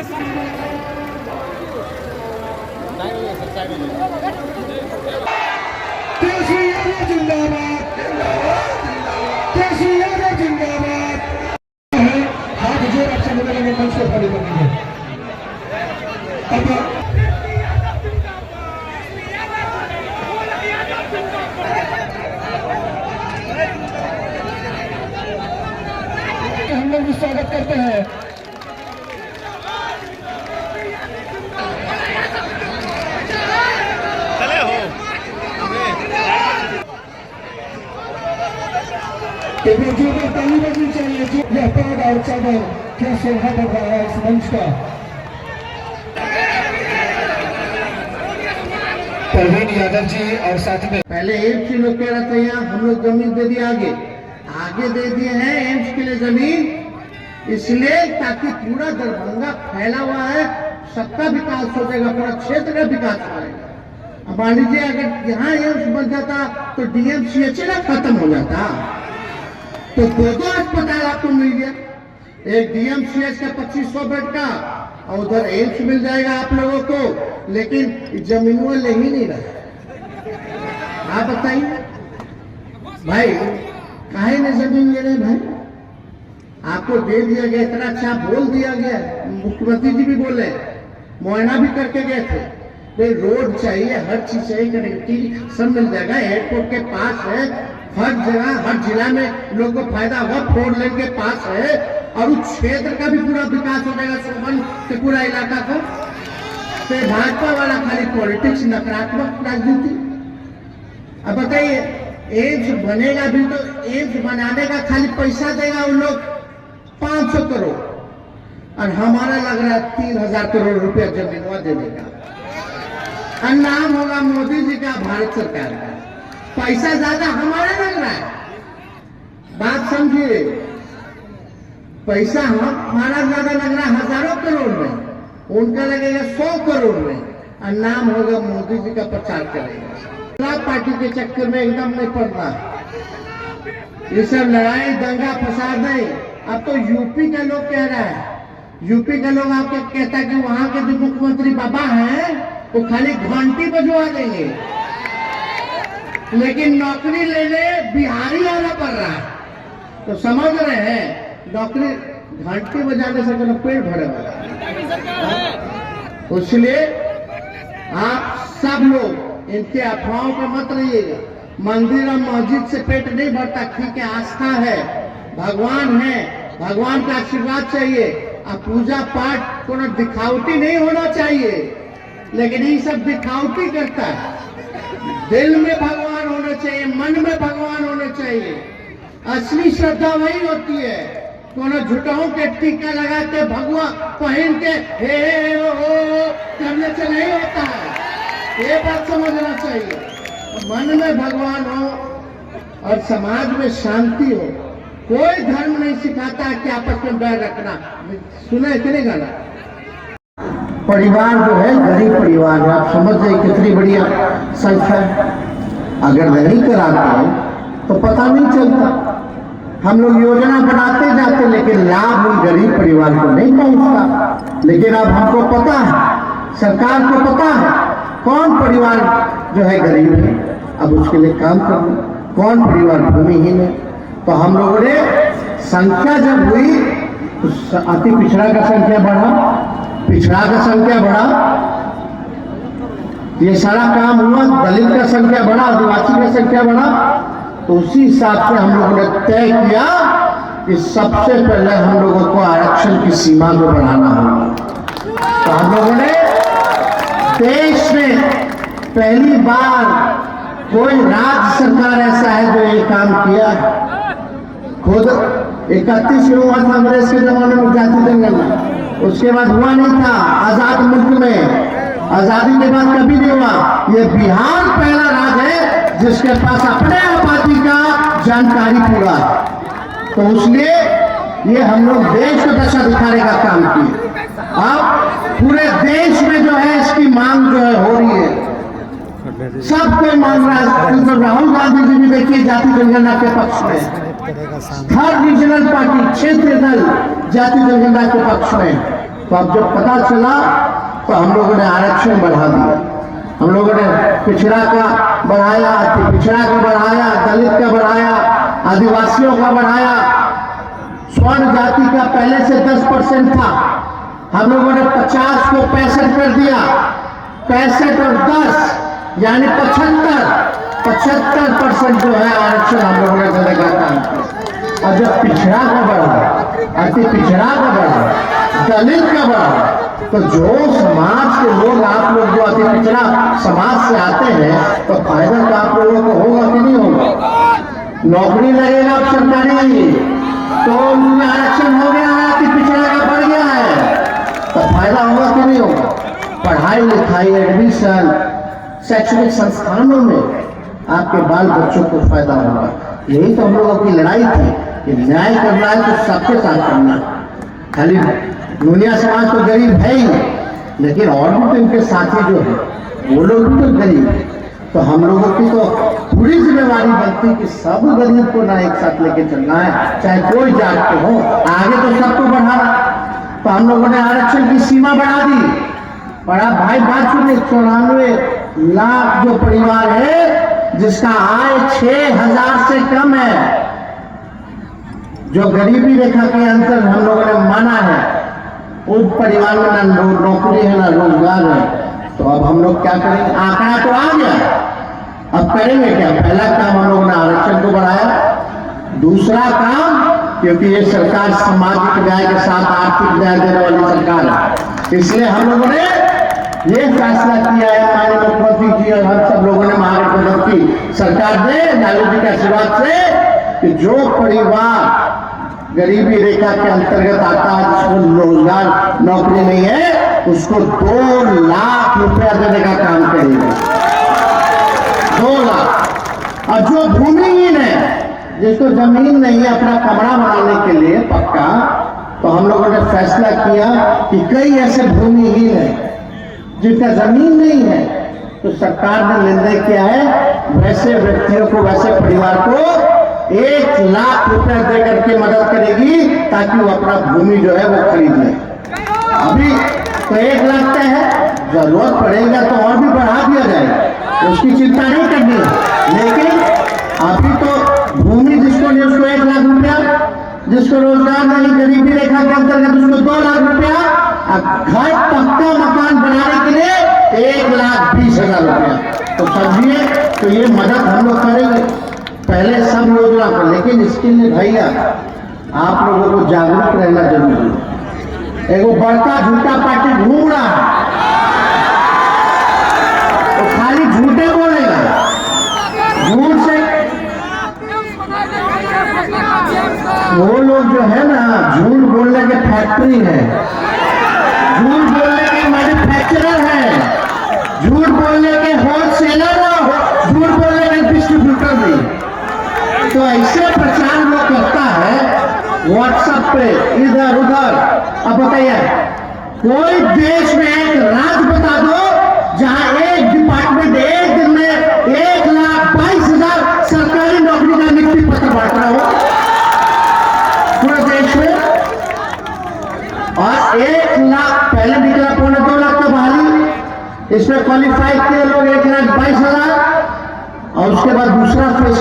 हम लोग भी स्वागत करते हैं। चले हो ताली बजनी चाहिए। यह पद और चादर क्या शोभा बढ़ रहा है इस मंच का। परवीन यादव जी और साथ में पहले एम्स के लोग कह रहे थे यहाँ हम लोग जमीन दे दिए, आगे दे दिए हैं एम्स के लिए जमीन, इसलिए ताकि पूरा दरभंगा फैला हुआ है, सबका विकास हो जाएगा, पूरा क्षेत्र का विकास होगा। अब मान लीजिए अगर यहाँ एम्स बन जाता तो डीएमसीएच ना खत्म हो जाता, तो दो अस्पताल आपको मिल गया, एक डीएमसीएच का 2500 बेड का और उधर एम्स मिल जाएगा आप लोगों को, लेकिन जमीन वो ले ही नहीं रहा। आप बताइए भाई, काहे ने जमीन ले रहे भाई? आपको दे दिया गया, इतना अच्छा बोल दिया गया, मुख्यमंत्री जी भी बोले, मुआयना भी करके गए थे, भाई रोड चाहिए, हर चीज चाहिए, कनेक्टिविटी सब मिल जाएगा, एयरपोर्ट के पास है, हर जगह हर जिला में लोगों को फायदा होगा, 4 लेन के पास है, और उस क्षेत्र का भी पूरा विकास हो जाएगा, सुमन के पूरा इलाका का। तो भाजपा वाला खाली पॉलिटिक्स, नकारात्मक राजनीति। अब बताइए एम्स बनेगा भी तो एम्स बनाने का खाली पैसा देगा उन लोग 500 करोड़, और हमारा लग रहा है 3000 करोड़ रुपया जमीनवा देने का, और नाम होगा मोदी जी का, भारत सरकार का। पैसा ज्यादा हमारा लग रहा है, बात समझिए, पैसा हमारा ज्यादा लग रहा है हजारों करोड़ में, उनका लगेगा 100 करोड़ में, और नाम होगा मोदी जी का, प्रचार करेगा। पार्टी के चक्कर में एकदम नहीं पड़ना, ये सब लड़ाई दंगा फसाद नहीं। अब तो यूपी का लोग कह रहा है, यूपी का लोग आपको कहता है कि वहां के जो मुख्यमंत्री बाबा हैं वो खाली घंटी बजवा देंगे, लेकिन नौकरी लेने बिहारी आना पड़ रहा है। तो समझ रहे हैं, नौकरी घंटी बजाने से कोई पेड़ भरे वाला, इसलिए आप सब लोग इनके अफवाहों पर मत रहिएगा। मंदिर और मस्जिद से पेट नहीं भरता, ठीक है, आस्था है, भगवान है, भगवान का आशीर्वाद चाहिए, अब पूजा पाठ को दिखावटी नहीं होना चाहिए, लेकिन ये सब दिखावटी करता है। दिल में भगवान होना चाहिए, मन में भगवान होना चाहिए, असली श्रद्धा वही होती है। कोनो झूठों के टीका लगा के भगवा पहन के हे ओ करने से नहीं होता है, ये बात समझना चाहिए। मन में भगवान हो और समाज में शांति हो। कोई धर्म नहीं सिखाता कि आपस में बैर रखना, सुना है कि नहीं गाना? परिवार जो है गरीब परिवार है, आप समझ जाइए कितनी बढ़िया संख्या है। अगर नहीं कराते तो पता नहीं चलता, हम लोग योजना बनाते जाते लेकिन लाभ उन गरीब परिवार को नहीं पहुंचता। लेकिन अब हमको पता है, सरकार को पता है कौन परिवार जो है गरीब है, अब उसके लिए काम करना, कौन परिवार भूमिहीन है। तो हम लोगों ने संख्या जब हुई तो अति पिछड़ा का संख्या बढ़ा, पिछड़ा का संख्या बढ़ा, ये सारा काम हुआ, दलित का संख्या बढ़ा, आदिवासी का संख्या बढ़ा, तो उसी हिसाब से हम लोगों ने तय किया कि सबसे पहले हम लोगों को आरक्षण की सीमा को बढ़ाना होगा। तो हम लोगों ने देश में पहली बार कोई राज्य सरकार ऐसा है जो ये काम किया है। खुद 31 में हुआ था अंग्रेज के जमाने में जाति जनगणना, उसके बाद हुआ नहीं था आजाद मुल्क में, आजादी के बाद कभी नहीं हुआ। ये बिहार पहला राज्य है जिसके पास अपने आबादी का जानकारी पूरा है, तो इसलिए ये हम लोग देश को दशा दिखाने का काम किए। अब पूरे देश में जो है इसकी मांग जो है हो रही है, सब कोई मांग रहा है। तो राहुल गांधी जी भी देखिए जाति जनगणना के पक्ष में, हर रीजनल पार्टी क्षेत्रीय दल जाति जनगणना के पक्ष में, तो अब जब पता चला तो हम लोगों ने आरक्षण बढ़ा दिया। हम लोगों ने पिछड़ा का बढ़ाया, अति पिछड़ा का बढ़ाया, दलित का बढ़ाया, आदिवासियों का बढ़ाया, स्वर्ण जाति का पहले से 10% था, हम लोगों ने 50 को 65 कर दिया। 65 और 10 यानी 75% जो है आरक्षण हम लोगों ने देने का काम किया। और जब पिछड़ा का बढ़ा, अति पिछड़ा का बढ़ा, दलित का बढ़ा, तो जो समाज के लोग, आप लोग जो अति पिछड़ा समाज से आते हैं, तो फायदा तो आप लोगों को होगा कि नहीं होगा? नौकरी लगेगा अब सरकारी, तो उनमें आरक्षण हो गया है, अति पिछड़ा का बढ़ गया है, तो फायदा होगा कि नहीं होगा? पढ़ाई लिखाई, एडमिशन, शैक्षणिक संस्थानों में आपके बाल बच्चों को फायदा होगा। यही तो हम लोगों की लड़ाई थी कि न्याय करना है तो सबके साथ करना है। खाली दुनिया समाज तो गरीब है ही, लेकिन और भी तो इनके साथी जो है वो लोग भी तो गरीब है। तो हम लोगों की तो पूरी जिम्मेवारी बनती कि सब गरीब को ना एक साथ लेके चलना है, चाहे कोई जात के हो, आगे तो सबको बढ़ाना। तो हम लोगों ने आरक्षण की सीमा बढ़ा दी। बड़ा भाई बात सुनिए, 94 लाख जो परिवार है जिसका आय 6,000 से कम है, जो गरीबी रेखा के अंतर हम लोगों ने माना है, उस परिवार में ना नौकरी है ना रोजगार है। तो अब हम लोग क्या करेंगे? आंकड़ा तो आ गया, अब करेंगे क्या? पहला काम हम लोगों ने आरक्षण को बढ़ाया। दूसरा काम, क्योंकि ये सरकार सामाजिक न्याय के साथ आर्थिक न्याय देने वाली सरकार है, इसलिए हम लोगों ने ये फैसला किया है, माननीय मुख्यमंत्री जी और हम सब लोगों ने महागठबंधन की सरकार ने लालू जी के आशीर्वाद से, कि जो परिवार गरीबी रेखा के अंतर्गत आता है, जिसको रोजगार नौकरी नहीं है, उसको 2 लाख रुपया देने का काम करेगा। 2 लाख। और जो भूमिहीन है, जिसको जमीन नहीं है अपना कमरा बनाने के लिए पक्का, तो हम लोगों ने फैसला किया कि कई ऐसे भूमिहीन है जिनका जमीन नहीं है, तो सरकार ने निर्णय किया है वैसे व्यक्तियों को, वैसे परिवार को 1 लाख रुपए देकर के मदद करेगी, ताकि वो अपना भूमि जो है वो खरीद ले। अभी तो 1 लाख का है, जरूरत पड़ेगा तो और भी बढ़ा दिया जाएगा, उसकी चिंता नहीं करनी है। लेकिन अभी तो भूमि जिसको नहीं उसको 1 लाख रुपया, जिसको रोजगार नहीं, गरीबी रेखा के अंतर्गत उसको 2 लाख रुपया, घर पक्का मकान बनाने के लिए 1,20,000 रुपया। तो समझिए, तो ये मदद हम लोग करेंगे पहले सब योजना पर। लेकिन इसके लिए भैया आप लोगों को जागरूक रहना जरूरी है। एगो बड़का झूठा पार्टी घूम रहा है, तो खाली झूठे बोलेगा, झूठ से वो लोग जो है ना, झूठ बोलने के फैक्ट्री है, झूठ बोलने के मैन्युफैक्चरर है, झूठ बोलने के होलसेलर हो, झूठ बोलने के डिस्ट्रीब्यूटर भी। तो ऐसे प्रचार लोग करता है व्हाट्सएप पे इधर उधर। अब बताइए, कोई देश में एक राज्य बता दो जहां एक डिपार्टमेंट एक दिन में 1,22,000 सरकारी नौकरी का नियुक्ति पत्र बांट रहा हो पूरे देश में। और 1 लाख पहले निकला, 2.25 लाख का बहाली, इसमें क्वालिफाई किए लोग 1,22,000, और उसके बाद दूसरा फेज